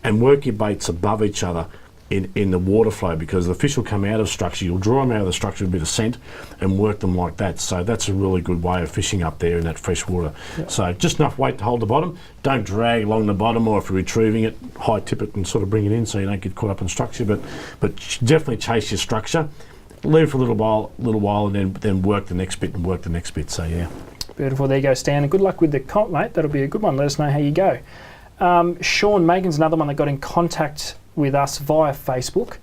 and work your baits above each other in the water flow, because the fish will come out of structure. You'll draw them out of the structure with a bit of scent and work them like that. So that's a really good way of fishing up there in that fresh water. Yep. So just enough weight to hold the bottom. Don't drag along the bottom, or if you're retrieving it, high tip it and sort of bring it in so you don't get caught up in structure. But definitely chase your structure. Leave for a little while, and then work the next bit and work the next bit. So yeah. Beautiful. There you go, Stan. And good luck with the comp, mate. That'll be a good one. Let us know how you go. Sean Megan's another one that got in contact with us via Facebook.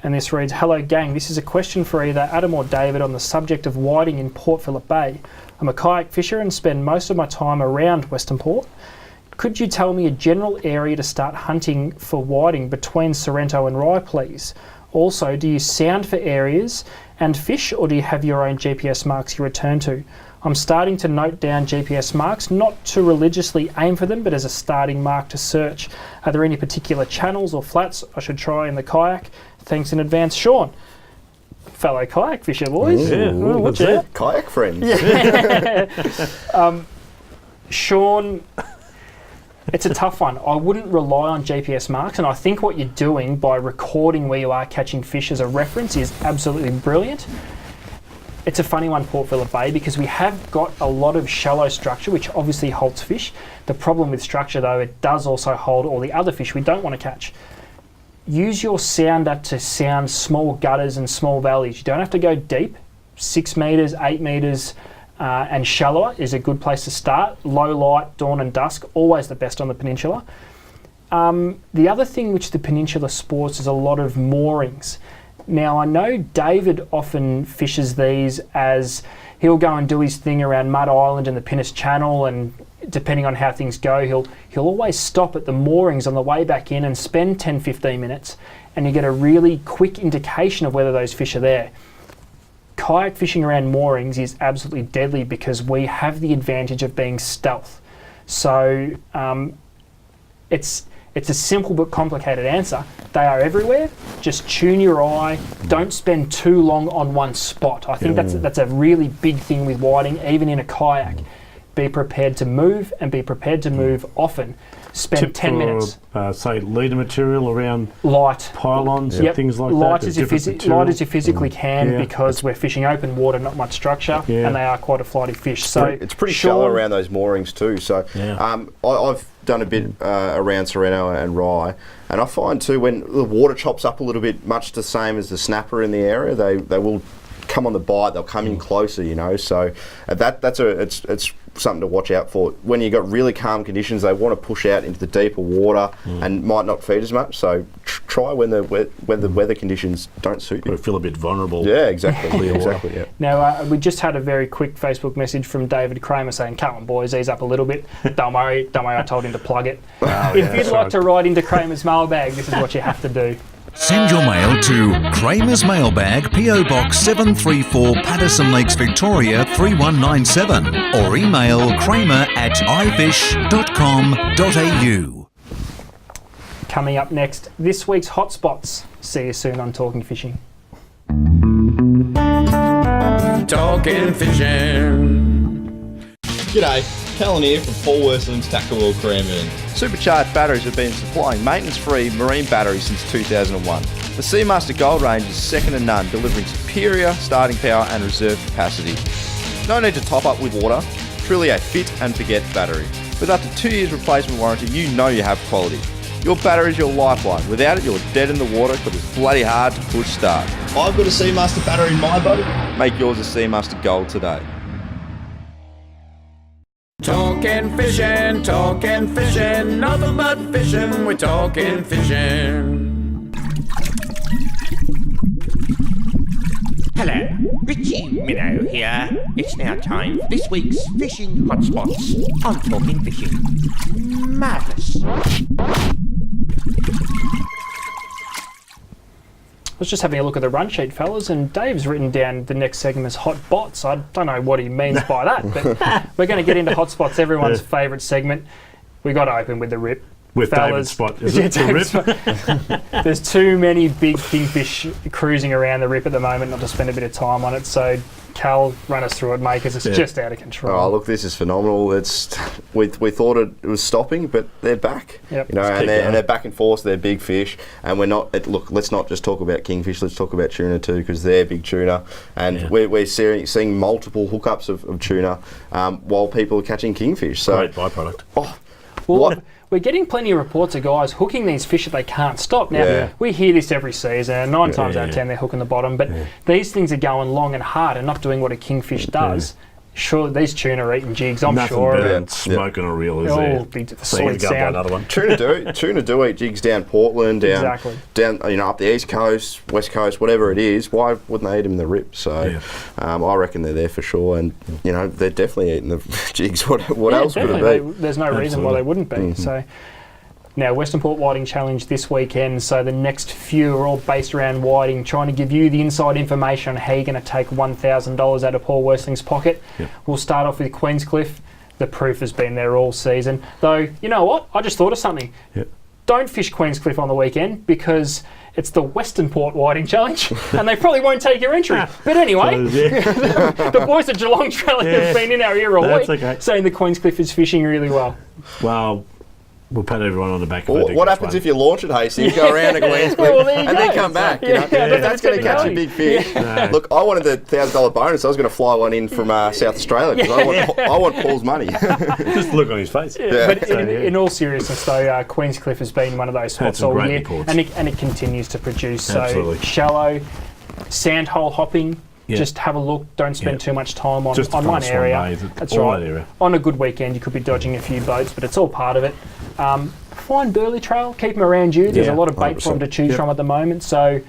And this reads, "Hello, gang. This is a question for either Adam or David on the subject of whiting in Port Phillip Bay. I'm a kayak fisher and spend most of my time around Western Port. Could you tell me a general area to start hunting for whiting between Sorrento and Rye, please? Also, do you sound for areas and fish, or do you have your own GPS marks you return to? I'm starting to note down GPS marks, not to religiously aim for them, but as a starting mark to search. Are there any particular channels or flats I should try in the kayak? Thanks in advance, Sean." Fellow kayak fisher, boys. Watch out. Kayak friends. Sean, it's a tough one. I wouldn't rely on GPS marks, and I think what you're doing by recording where you are catching fish as a reference is absolutely brilliant. It's a funny one, Port Phillip Bay, because we have got a lot of shallow structure, which obviously holds fish. The problem with structure, though, it does also hold all the other fish we don't want to catch. Use your sounder to sound small gutters and small valleys. You don't have to go deep. 6 metres, 8 metres, and shallower is a good place to start. Low light, dawn and dusk, always the best on the peninsula. The other thing which the peninsula sports is a lot of moorings. Now, I know David often fishes these as he'll go and do his thing around Mud Island and the Pinnis Channel, and depending on how things go, he'll always stop at the moorings on the way back in and spend 10-15 minutes, and you get a really quick indication of whether those fish are there. Kayak fishing around moorings is absolutely deadly because we have the advantage of being stealth. So it's It's a simple but complicated answer. They are everywhere. Just tune your eye. Don't spend too long on one spot. I think that's a really big thing with whiting, even in a kayak. Be prepared to move and be prepared to move often. Spend 10 minutes. Say leader material around light pylons and things like light that. Light as you physically can because we're fishing open water, not much structure, and they are quite a flighty fish. So it's pretty shallow around those moorings too. So I've done a bit around Sereno and Rye, and I find too when the water chops up a little bit, much the same as the snapper in the area, they will come on the bite. They'll come in closer, you know. So it's something to watch out for. When you've got really calm conditions, they want to push out into the deeper water and might not feed as much. So try when the weather conditions don't suit you. Or feel a bit vulnerable. Yeah, exactly. exactly. Yeah. Now we just had a very quick Facebook message from David Kramer saying, "Come on, boys, ease up a little bit. Don't worry. I told him to plug it. If you'd like to ride into Kramer's mailbag, this is what you have to do." Send your mail to Kramer's Mailbag, PO Box 734, Patterson Lakes, Victoria 3197, or email kramer@ifish.com.au. Coming up next, this week's hotspots. See you soon on Talking Fishing. Talking Fishing. G'day, Callan here from Paul Worsling's Tackle World Cranbourne. Supercharged batteries have been supplying maintenance-free marine batteries since 2001. The Seamaster Gold range is second to none, delivering superior starting power and reserve capacity. No need to top up with water, truly a fit and forget battery. With up to 2 years replacement warranty, you know you have quality. Your battery is your lifeline. Without it, you're dead in the water because it's bloody hard to push start. I've got a Seamaster battery in my boat. Make yours a Seamaster Gold today. Talking fishing, nothing but fishing, we're talking fishing. Hello, Richie Minnow here. It's now time for this week's Fishing Hotspots on Talking Fishing. Marvellous. I was just having a look at the run sheet, fellas, and Dave's written down the next segment as hot bots. I don't know what he means by that, but we're going to get into hotspots, everyone's favourite segment. We got to open with the rip. With David's spot, is it? The rip? There's too many big kingfish cruising around the rip at the moment not to spend a bit of time on it, so Cal, run us through it, mate, because it's just out of control. Oh, look, this is phenomenal. We thought it was stopping, but they're back. Yep. You know, and they're back and forth. They're big fish, and we're not. Look, let's not just talk about kingfish. Let's talk about tuna too, because they're big tuna, and we're seeing multiple hookups of tuna while people are catching kingfish. So great byproduct. We're getting plenty of reports of guys hooking these fish that they can't stop. Now, we hear this every season, and 9 times out of 10 they're hooking the bottom, but these things are going long and hard and not doing what a kingfish does. Sure, these tuna are eating jigs, I'm sure. Nothing better than smoking a reel, is there? Big solid sound. Another one. Tuna do eat jigs down Portland, down up the East Coast, West Coast, whatever it is. Why wouldn't they eat them in the rip? So I reckon they're there for sure, and you know they're definitely eating the jigs. What else would it be? There's no reason why they wouldn't be. So. Now, Western Port Whiting Challenge this weekend, so the next few are all based around whiting, trying to give you the inside information on how you're going to take $1,000 out of Paul Worsling's pocket. We'll start off with Queenscliff. The proof has been there all season. Though, you know what? I just thought of something. Don't fish Queenscliff on the weekend because it's the Western Port Whiting Challenge and they probably won't take your entry. But anyway, the boys at Geelong Trailer have been in our ear all week saying the Queenscliff is fishing really well. Well, we'll pat everyone on the back. What happens if you launch it, Hasty? You go around a Queenscliff and then come back. You know? That's going to catch a big fish. Look, I wanted the $1,000 bonus. I was going to fly one in from South Australia because I want Paul's money. Just look on his face. But in all seriousness, though, Queenscliff has been one of those spots all year, and it continues to produce. So shallow, sandhole hopping. Just have a look. Don't spend too much time on one area. That's right. On a good weekend, you could be dodging a few boats, but it's all part of it. Find burley trail. Keep them around you. There's a lot of bait for them to choose from at the moment. So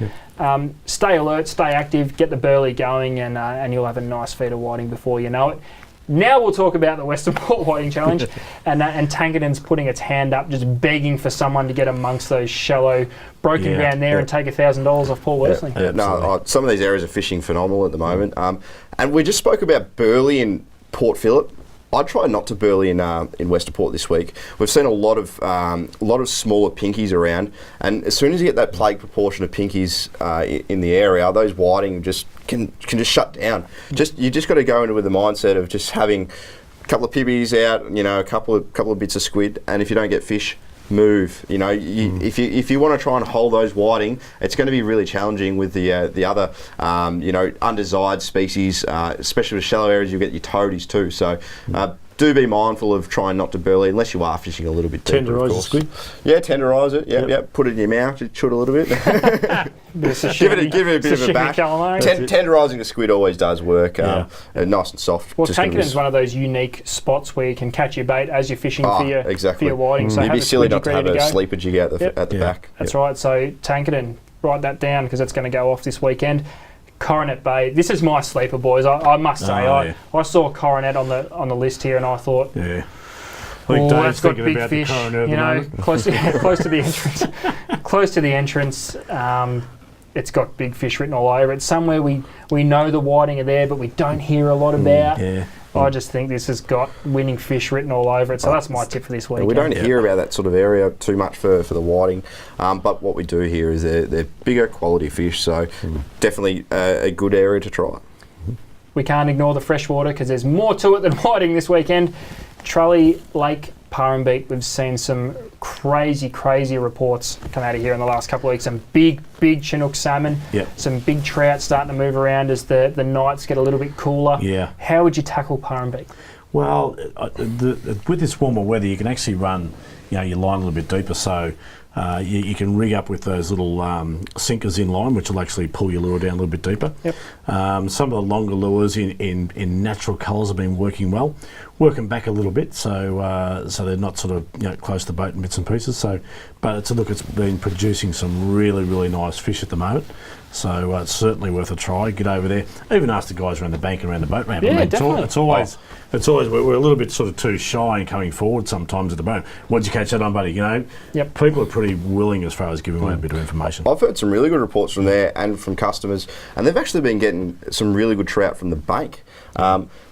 stay alert, stay active, get the burley going, and you'll have a nice feed of whiting before you know it. Now we'll talk about the Western Port Whiting Challenge, and Tankerton's putting its hand up, just begging for someone to get amongst those shallow, broken ground there and take $1,000 off Paul Worsling. Some of these areas are fishing phenomenal at the moment. And we just spoke about burley in Port Phillip. I'd try not to burley in Western Port this week. We've seen a lot of smaller pinkies around, and as soon as you get that plague proportion of pinkies in the area, those whiting just can just shut down. You just got to go into with the mindset of just having a couple of pibbies out, a couple of bits of squid, and if you don't get fish, move. If you want to try and hold those whiting, it's going to be really challenging with the other undesired species, especially with shallow areas. You get your toadies too. So do be mindful of trying not to burley unless you are fishing a little bit deeper. Tenderise the squid. Yeah, tenderise it. Yep. Put it in your mouth, just chew it a little bit. give it a bit of a back. Tenderising the squid always does work. Nice and soft. Well, Tankerton's one of those unique spots where you can catch your bait as you're fishing for your whiting. So you'd be silly not to have a sleeper jig at the back. That's right. So Tankerton, write that down because it's going to go off this weekend. Coronet Bay. This is my sleeper, boys. I must say, I saw Coronet on the list here, and I thought, that's got big fish. Close to the entrance. Close to the entrance. It's got big fish written all over it. Somewhere we know the whiting are there, but we don't hear a lot about. I just think this has got winning fish written all over it. So that's my tip for this week. We don't hear about that sort of area too much for the whiting, but what we do hear is they're bigger quality fish, so definitely a good area to try. We can't ignore the freshwater because there's more to it than whiting this weekend. Trulli Lake, Parrambeet, we've seen some crazy reports come out of here in the last couple of weeks. Some big Chinook salmon, some big trout starting to move around as the nights get a little bit cooler. How would you tackle Parrambeet? Well, with this warmer weather, you can actually run your line a little bit deeper, so you can rig up with those little sinkers in line, which will actually pull your lure down a little bit deeper. Some of the longer lures in natural colours have been working well. Working back a little bit, so they're not sort of close to the boat in bits and pieces. But it's been producing some really nice fish at the moment. So it's certainly worth a try. Get over there. Even ask the guys around the bank and around the boat ramp. Definitely. It's always we're a little bit sort of too shy in coming forward sometimes at the boat. What'd you catch that on, buddy? People are pretty willing as far as giving away a bit of information. I've heard some really good reports from there and from customers, and they've actually been getting some really good trout from the bank.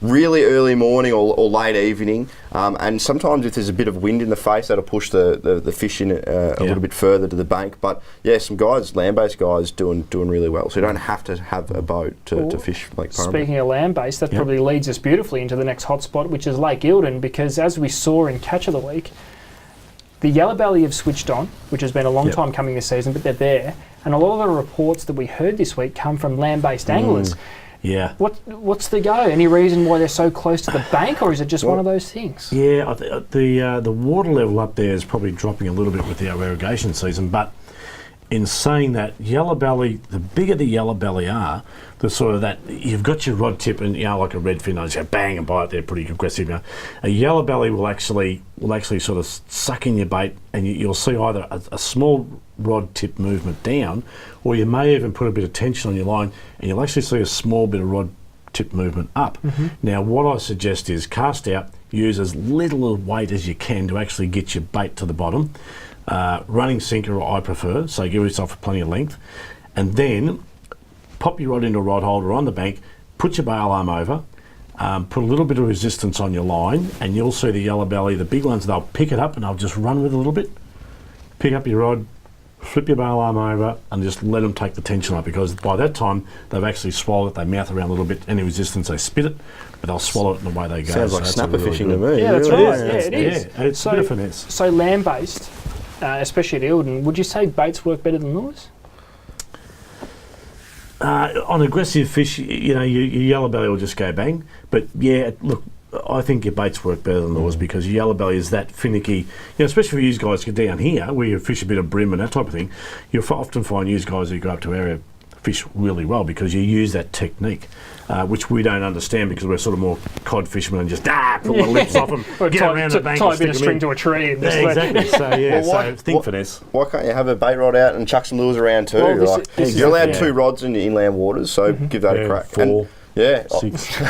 Really early morning or late evening, and sometimes if there's a bit of wind in the face, that'll push the fish in a little bit further to the bank. But some guys, land-based guys, doing really well. So you don't have to have a boat to fish Lake Parrambeet. Speaking of land-based, that probably leads us beautifully into the next hotspot, which is Lake Eildon, because as we saw in Catch of the Week, the yellow belly have switched on, which has been a long time coming this season, but they're there. And a lot of the reports that we heard this week come from land-based anglers. What's the go? Any reason why they're so close to the bank, or is it just one of those things? The water level up there is probably dropping a little bit with our irrigation season, but in saying that, yellow belly, the bigger the yellow belly are, the sort of that you've got your rod tip and like a redfin, I just go bang and bite. They're pretty aggressive. A yellow belly will actually sort of suck in your bait, and you'll see either a small rod tip movement down, or you may even put a bit of tension on your line, and you'll actually see a small bit of rod tip movement up. Now, what I suggest is cast out, use as little weight as you can to actually get your bait to the bottom. Running sinker I prefer, so give yourself plenty of length, and then pop your rod into a rod holder on the bank, put your bail arm over, put a little bit of resistance on your line, and you'll see the yellow belly, the big ones, they'll pick it up and they'll just run with it a little bit. Pick up your rod, flip your bail arm over, and just let them take the tension up, because by that time they've actually swallowed it, they mouth around a little bit, any resistance they spit it, but they'll swallow it in the way they go. Sounds like snapper fishing to me. Yeah, that's right. It is. It's a bit of finesse. So land-based, especially at Eildon, would you say baits work better than lures? On aggressive fish, your yellow belly will just go bang. But look, I think your baits work better than lures because your yellow belly is that finicky. Especially for you guys get down here where you fish a bit of brim and that type of thing, you'll often find you guys who go up to area fish really well because you use that technique, which we don't understand because we're sort of more cod fishermen and just pull the lips off them, get around the bank, tie a bit of string to a tree. And exactly. So think for this. Why can't you have a bait rod out and chuck some lures around too? Well, you're allowed 2 rods in the inland waters, so give that a crack. 4. 6.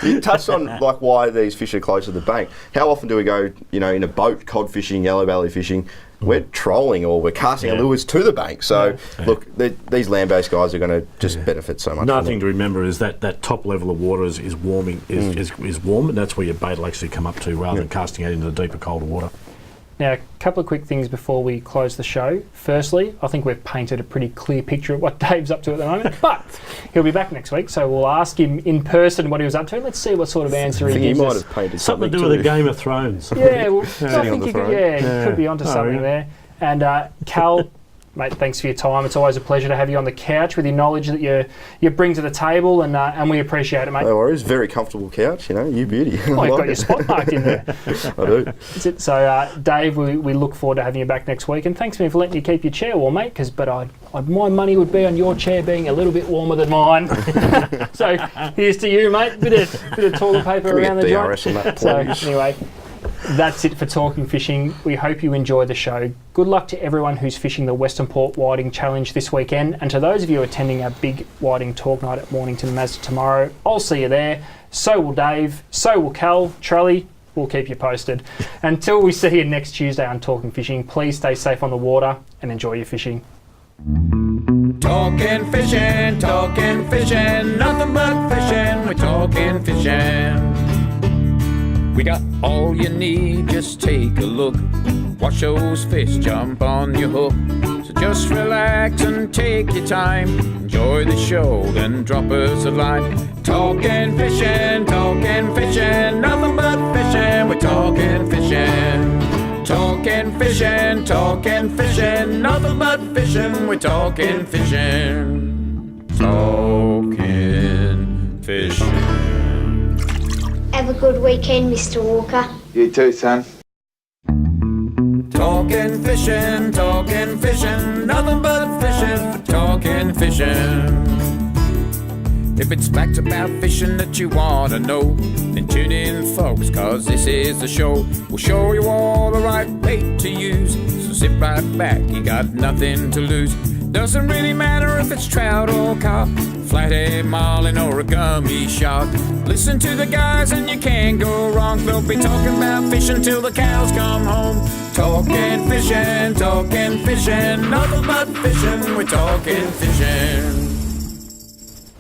You touched on why these fish are close to the bank. How often do we go, in a boat cod fishing, yellow belly fishing, we're trolling or we're casting our lures to the bank. So, look, these land-based guys are going to just benefit so much. Another thing to remember is that top level of water is warming, is warm, and that's where your bait will actually come up to rather than casting it into the deeper, colder water. Now, a couple of quick things before we close the show. Firstly, I think we've painted a pretty clear picture of what Dave's up to at the moment, but he'll be back next week, so we'll ask him in person what he was up to. Let's see what sort of answer he gives us. Might have painted Something to do with the Game of Thrones. Yeah, well, I think he could be onto something there. And Cal, mate, thanks for your time. It's always a pleasure to have you on the couch with your knowledge that you bring to the table, and we appreciate it, mate. No worries. Very comfortable couch, you beauty. Oh, you've got your spot marked in there. I do. That's it. So, Dave, we look forward to having you back next week, and thanks for letting you keep your chair warm, mate. But my money would be on your chair being a little bit warmer than mine. So here's to you, mate. Bit of toilet paper around the joint. On that, so anyway. That's it for Talking Fishing. We hope you enjoy the show. Good luck to everyone who's fishing the Western Port Whiting Challenge this weekend, and to those of you attending our big whiting talk night at Mornington Mazda tomorrow, I'll see you there. So will Dave, so will Cal, Trelly. We'll keep you posted. Until we see you next Tuesday on Talking Fishing, please stay safe on the water and enjoy your fishing. Talking fishing, nothing but fishing, we're talking fishing. We got all you need, just take a look. Watch those fish jump on your hook. So just relax and take your time. Enjoy the show, then drop us a line. Talking fishing, nothing but fishing, we're talking fishing. Talking fishing, nothing but fishing, we're talking fishing. Talking fishing. Have a good weekend, Mr. Walker. You too, son. Talking fishing, nothing but fishing, talking fishing. If it's facts about fishing that you want to know, then tune in, folks, cause this is the show. We'll show you all the right bait to use, so sit right back, you got nothing to lose. Doesn't really matter if it's trout or carp, flathead, marlin or a gummy shark. Listen to the guys and you can't go wrong. They'll be talking about fishing till the cows come home. Talking fishing, nothing but fishing, we're talking fishing.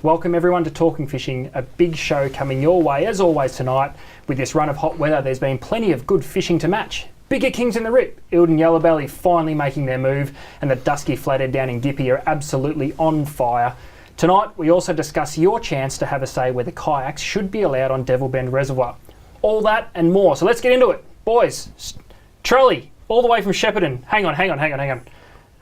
Welcome everyone to Talking Fishing, a big show coming your way as always tonight. With this run of hot weather, there's been plenty of good fishing to match. Bigger kings in the rip, Eld and Yellowbelly finally making their move, and the dusky flathead down in Gippy are absolutely on fire. Tonight, we also discuss your chance to have a say whether kayaks should be allowed on Devil Bend Reservoir. All that and more, so let's get into it. Boys, Trelly, all the way from Shepparton. Hang on.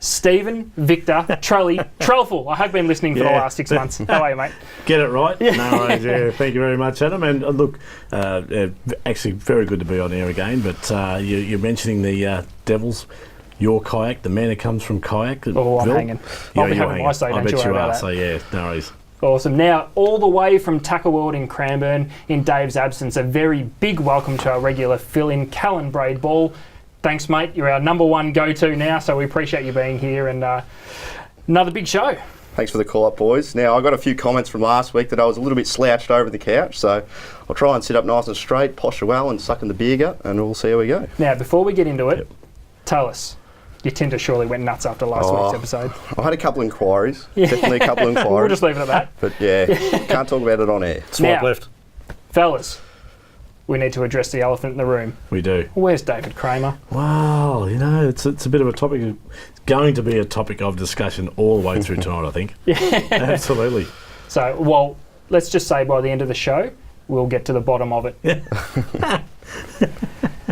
Stephen, Victor, Trelly, Trellful. I have been listening for the last 6 months. How are you, mate? Get it right? Yeah. No worries, thank you very much, Adam. And look, actually very good to be on air again, but you're mentioning the Devils, your kayak, the man who comes from kayak. Oh, I'm hanging. I'll be having my say, don't you worry about that. So yeah, no worries. Awesome. Now, all the way from Tackle World in Cranbourne, in Dave's absence, a very big welcome to our regular fill-in, Callan Braid Ball. Thanks, mate. You're our number one go-to now, so we appreciate you being here, and another big show. Thanks for the call-up, boys. Now, I got a few comments from last week that I was a little bit slouched over the couch, so I'll try and sit up nice and straight, posture well, and suck in the beer gut, and we'll see how we go. Now, before we get into it, tell us, your Tinder surely went nuts after last week's episode. I had a couple of inquiries, definitely a couple of inquiries. We'll just leave it at that. But yeah, can't talk about it on air. Swipe left. Fellas, we need to address the elephant in the room. We do. Where's David Kramer? Well, it's a bit of a topic. It's going to be a topic of discussion all the way through tonight, I think. Yeah. Absolutely. So, well, let's just say by the end of the show, we'll get to the bottom of it. Yeah.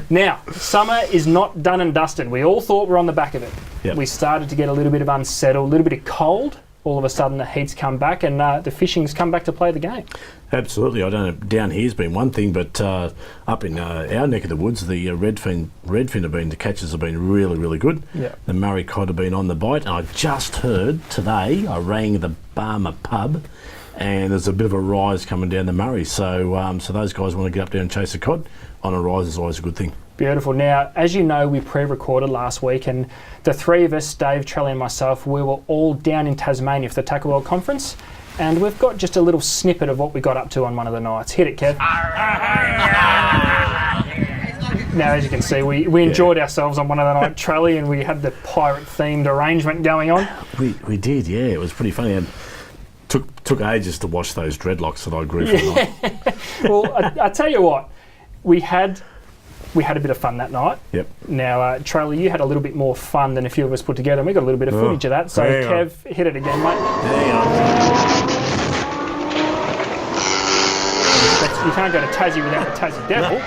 Now, summer is not done and dusted. We all thought we're on the back of it. Yep. We started to get a little bit of unsettled, a little bit of cold. All of a sudden, the heat's come back and the fishing's come back to play the game. Absolutely. I don't know, down here's been one thing, but up in our neck of the woods, the redfin the catches have been really, really good. Yeah. The Murray cod have been on the bite. And I just heard today, I rang the Barmer pub, and there's a bit of a rise coming down the Murray. So so those guys want to get up there and chase a cod. On a rise is always a good thing. Beautiful. Now, as you know, we pre-recorded last week, and the three of us, Dave, Trelly and myself, we were all down in Tasmania for the Tackle World Conference, and we've got just a little snippet of what we got up to on one of the nights. Hit it, Kev. Now, as you can see, we enjoyed ourselves on one of the night trolley, and we had the pirate-themed arrangement going on. We did, yeah. It was pretty funny. And took ages to wash those dreadlocks that I grew from night. Well, I tell you what, we had a bit of fun that night. Yep. Now, Charlie, you had a little bit more fun than a few of us put together, and we got a little bit of footage of that. So, Kev, hit it again, mate. Hang on. You can't go to Tassie without the Tassie Devil.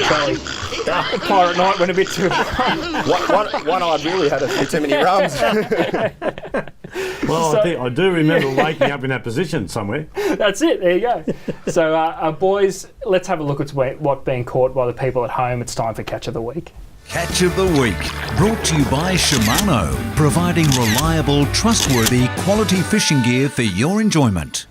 Charlie, the pirate night went a bit too far. One eyed really had a few too many rums. Well, I do remember waking up in that position somewhere. That's it. There you go. So, boys, let's have a look at what's being caught by the people at home. It's time for Catch of the Week. Catch of the Week, brought to you by Shimano, providing reliable, trustworthy, quality fishing gear for your enjoyment.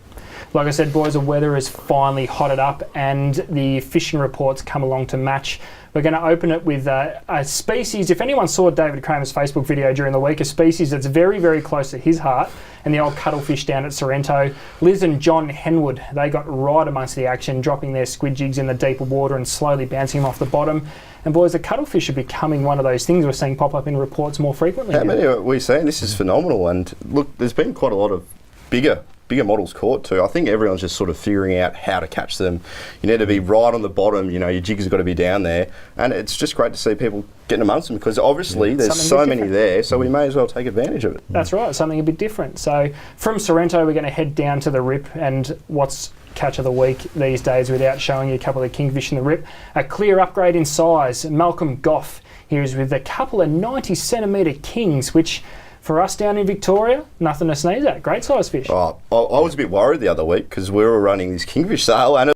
Like I said, boys, the weather is finally hotted up and the fishing reports come along to match. We're going to open it with a species. If anyone saw David Kramer's Facebook video during the week, a species that's very, very close to his heart, and the old cuttlefish down at Sorrento. Liz and John Henwood, they got right amongst the action, dropping their squid jigs in the deeper water and slowly bouncing them off the bottom. And boys, the cuttlefish are becoming one of those things we're seeing pop up in reports more frequently. How many are we seeing? This is phenomenal. And look, there's been quite a lot of bigger models caught too. I think everyone's just sort of figuring out how to catch them. You need to be right on the bottom, you know, your jig's got to be down there. And it's just great to see people getting amongst them because obviously there's so many there, so we may as well take advantage of it. That's right, something a bit different. So from Sorrento, we're going to head down to the Rip, and what's Catch of the Week these days without showing you a couple of kingfish in the Rip. A clear upgrade in size. Malcolm Goff here is with a couple of 90 centimetre kings, which for us down in Victoria, nothing to sneeze at. Great size fish. Oh, I was a bit worried the other week because we were running this kingfish sale and